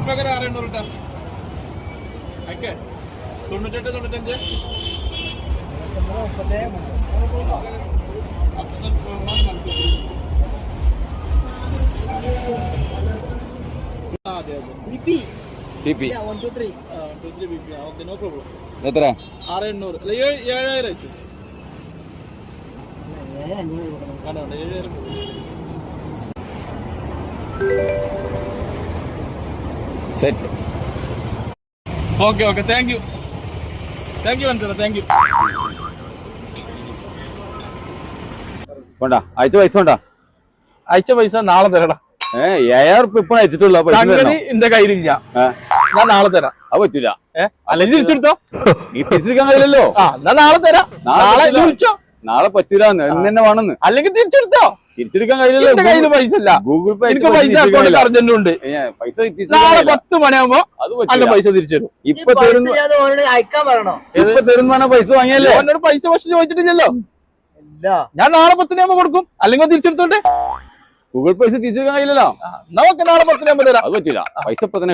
പകരം 600 ഇട്ടാ അയക്കേ 98 95 അഫ്സൽ റഹ്മാൻ മൽക്കൂർ. അതെ BP. BP. Yeah, 1, 2, 3. BP. Okay, no problem. എത്ര? 6800 അല്ല 7000 അയച്ചു. കണ്ടോ 7000. Set. Okay okay, thank you മനസ്സിലാ, താങ്ക് യു. വേണ്ട, അയച്ച പൈസ വേണ്ട. അയച്ച പൈസ നാളെ തരടാ. 7000 ഉറുപ്പിക ഇപ്പൊ അയച്ചിട്ടുള്ള പൈസ സംഗതി എന്റെ കയ്യിലില്ല, ഞാൻ നാളെ തരാം. അത് പറ്റൂല. അല്ലെങ്കിൽ തിരിച്ചെടുത്തോ. നീ തിരിച്ചെടുക്കാൻ കഴിയില്ലല്ലോ. ഞാൻ നാളെ തരാം. നാളെ ചോദിച്ചോ. നാളെ പറ്റൂല, എന്ന് തന്നെ വേണമെന്ന്. അല്ലെങ്കിൽ തിരിച്ചെടുത്തോ. തിരിച്ചെടുക്കാൻ കഴിയില്ലല്ലോ. എന്റെ കയ്യിൽ പൈസ ഇല്ല. ഗൂഗിൾ പേ എനിക്ക് പൈസ അക്കൗണ്ടിൽ അർജന്റ് ഉണ്ട്. പൈസ നാളെ 10 മണിയാകുമ്പോ അത് അല്ല പൈസ തിരിച്ചു തരും. ഇപ്പൊ തരുന്ന അയക്കാൻ പറയണോ? ഇപ്പൊ തരുന്ന പൈസ വാങ്ങിയല്ലേ? എന്നോട് പൈസ പക്ഷെ ചോദിച്ചിട്ടില്ലല്ലോ. ഇല്ല, ഞാൻ നാളെ 10 മണിയാകുമ്പോ കൊടുക്കും. അല്ലെങ്കിൽ തിരിച്ചെടുത്തോട്ടെ. ഗൂഗിൾ പൈസ തിരിച്ചെടുക്കാൻ കഴിയില്ലല്ലോ. നമുക്ക് നാളെ 10 മണിയാകുമ്പോ തരാം. അത് പറ്റില്ല. പൈസ ഇപ്പൊ തന്നെ